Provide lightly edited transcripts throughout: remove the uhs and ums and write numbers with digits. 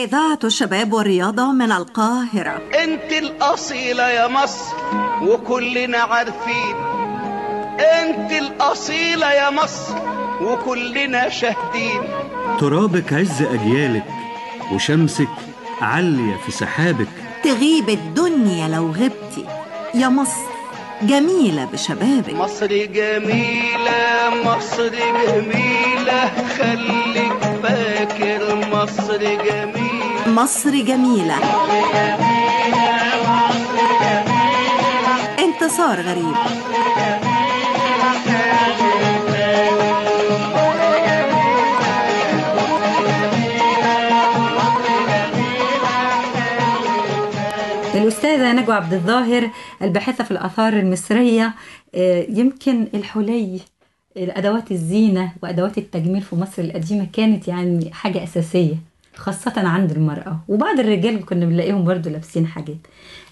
إذاعة الشباب والرياضة من القاهرة. انت الأصيلة يا مصر وكلنا عارفين، انت الأصيلة يا مصر وكلنا شاهدين. ترابك عز أجيالك وشمسك عالية في سحابك. تغيب الدنيا لو غبتي يا مصر جميلة بشبابك. مصر جميلة مصر جميلة، خليك فاكر مصر جميلة. مصر جميلة. انتصار غريب. الأستاذة نجوى عبد الظاهر الباحثة في الآثار المصرية. يمكن الحلي، أدوات الزينة وأدوات التجميل في مصر القديمة كانت يعني حاجة أساسية، خاصة عند المرأة، وبعض الرجال كنا بنلاقيهم برضو لابسين حاجات.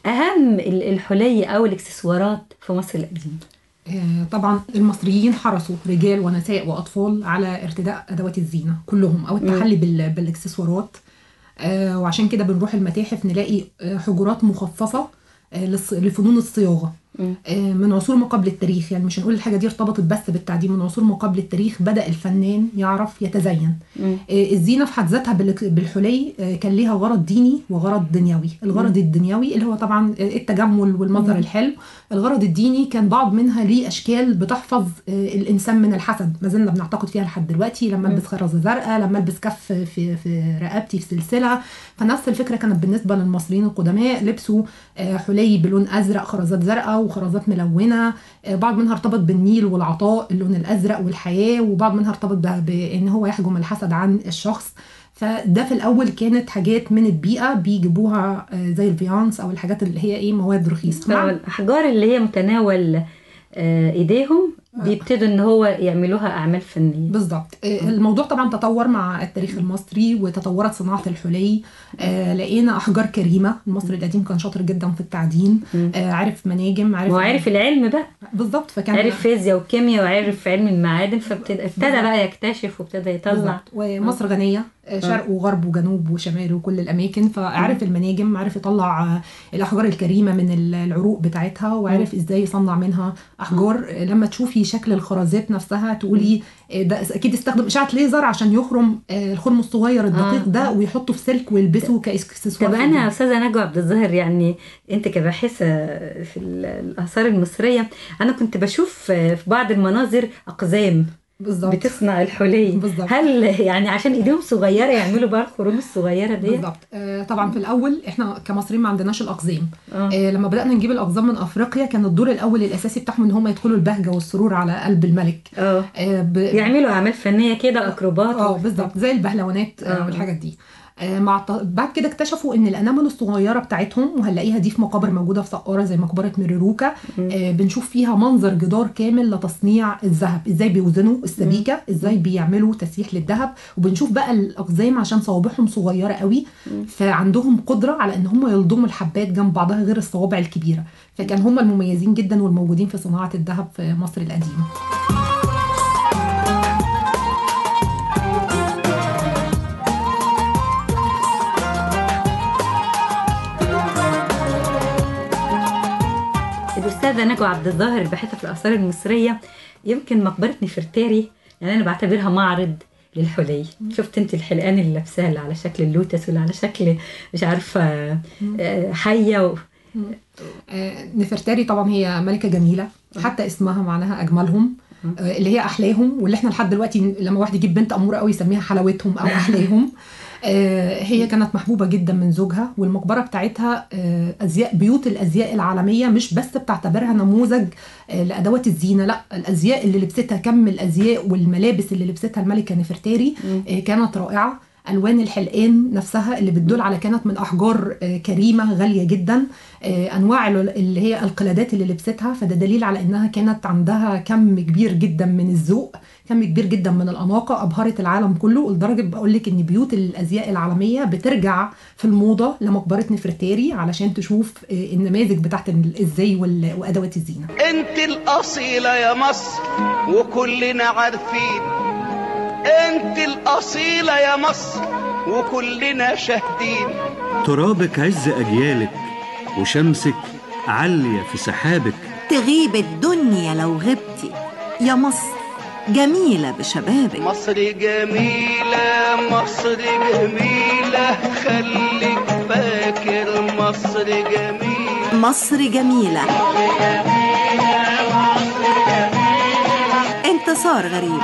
أهم الحلي أو الإكسسوارات في مصر القديمة. طبعا المصريين حرصوا رجال ونساء وأطفال على ارتداء أدوات الزينة كلهم أو التحلي بالإكسسوارات. وعشان كده بنروح المتاحف نلاقي حجرات مخصصة لفنون الصياغة من عصور ما قبل التاريخ. يعني مش هنقول الحاجة دي ارتبطت بس بالتعدين، من عصور ما قبل التاريخ بدأ الفنان يعرف يتزين. الزينة في حد ذاتها بالحلي كان ليها غرض ديني وغرض دنيوي. الغرض الدنيوي اللي هو طبعا التجمل والمظهر الحلو. الغرض الديني كان بعض منها ليه أشكال بتحفظ الإنسان من الحسد، ما زلنا بنعتقد فيها لحد دلوقتي. لما البس خرزة زرقاء، لما البس كف في رقبتي في سلسلة. فنفس الفكرة كانت بالنسبة للمصريين القدماء، لبسوا حلي بلون أزرق، خرزات زرقاء وخرزات ملونة. بعض منها ارتبط بالنيل والعطاء، اللون الأزرق والحياة، وبعض منها ارتبط بأن هو يحجم الحسد عن الشخص. فده في الأول كانت حاجات من البيئة بيجيبوها زي الفيانس أو الحاجات اللي هي مواد رخيصة. الأحجار اللي هي متناول إيديهم بيبتدوا ان هو يعملوها اعمال فنيه. بالظبط. الموضوع طبعا تطور مع التاريخ المصري وتطورت صناعه الحلي. لقينا احجار كريمه. المصري القديم كان شاطر جدا في التعدين. عارف مناجم، عارف العلم بقى. بالظبط. فكان عارف فيزياء وكيمياء وعارف علم المعادن، فابتدى بقى يكتشف وابتدى يطلع. بالظبط. ومصر غنيه، شرق وغرب وجنوب وشمال وكل الاماكن. فعارف المناجم، عارف يطلع الاحجار الكريمه من العروق بتاعتها، وعارف ازاي يصنع منها احجار. لما تشوفي شكل الخرزات نفسها تقولي ده اكيد استخدم اشعه ليزر عشان يخرم الخرم الصغير الدقيق ده ويحطه في سلك ويلبسه كاكسسوار. طب انا يا استاذه نجوى عبد الظاهر، يعني انت كباحثه في الاثار المصريه، انا كنت بشوف في بعض المناظر اقزام بالظبط بتصنع الحلي. بالظبط. هل يعني عشان ايديهم صغيره يعملوا بقى الخروم الصغيره دي؟ بالظبط. طبعا في الاول احنا كمصريين ما عندناش الاقزام. لما بدانا نجيب الاقزام من افريقيا كان الدور الاول الاساسي بتاعهم ان هم يدخلوا البهجه والسرور على قلب الملك. يعملوا اعمال فنيه كده، اكروبات. بالظبط، زي البهلوانات والحاجات دي. بعد كده اكتشفوا ان الانامل الصغيره بتاعتهم، وهنلاقيها دي في مقابر موجوده في سقاره زي مقبره ميريروكا. بنشوف فيها منظر جدار كامل لتصنيع الذهب، ازاي بيوزنوا السبيكه، ازاي بيعملوا تسييح للذهب. وبنشوف بقى الاقزام عشان صوابعهم صغيره قوي، فعندهم قدره على ان هم يلضموا الحبات جنب بعضها غير الصوابع الكبيره. فكان هم المميزين جدا والموجودين في صناعه الذهب في مصر القديمه. الأستاذة نجوى عبد الظاهر الباحثة في الآثار المصرية، يمكن مقبرة نفرتاري يعني أنا بعتبرها معرض للحلي. شفت أنت الحلقان اللي لابساها اللي على شكل اللوتس واللي على شكل مش عارفة حية نفرتاري طبعا هي ملكة جميلة، حتى اسمها معناها أجملهم، اللي هي أحلاهم، واللي احنا لحد دلوقتي لما واحد يجيب بنت أمورة قوي يسميها حلاوتهم أو أحلاهم. هي كانت محبوبة جدا من زوجها، والمقبرة بتاعتها بيوت الأزياء العالمية مش بس بتعتبرها نموذج لأدوات الزينة، لا، الأزياء اللي لبستها، كم الأزياء والملابس اللي لبستها الملكة نفرتاري كانت رائعة. ألوان الحلقان نفسها اللي بتدل على كانت من أحجار كريمة غالية جدا. أنواع اللي هي القلادات اللي لبستها، فده دليل على أنها كانت عندها كم كبير جدا من الذوق، كم كبير جدا من الأناقة، أبهرت العالم كله. لدرجة بقولك أن بيوت الأزياء العالمية بترجع في الموضة لمقبرة نفرتاري علشان تشوف النماذج بتاعت الزي وأدوات الزينة. انت الأصيلة يا مصر وكلنا عارفين، انت الأصيلة يا مصر وكلنا شاهدين. ترابك عز أجيالك وشمسك عالية في سحابك. تغيب الدنيا لو غبتي يا مصر جميلة بشبابك. مصر جميلة مصر جميلة خليك فاكر مصر جميلة. مصر جميلة. انتصار غريب.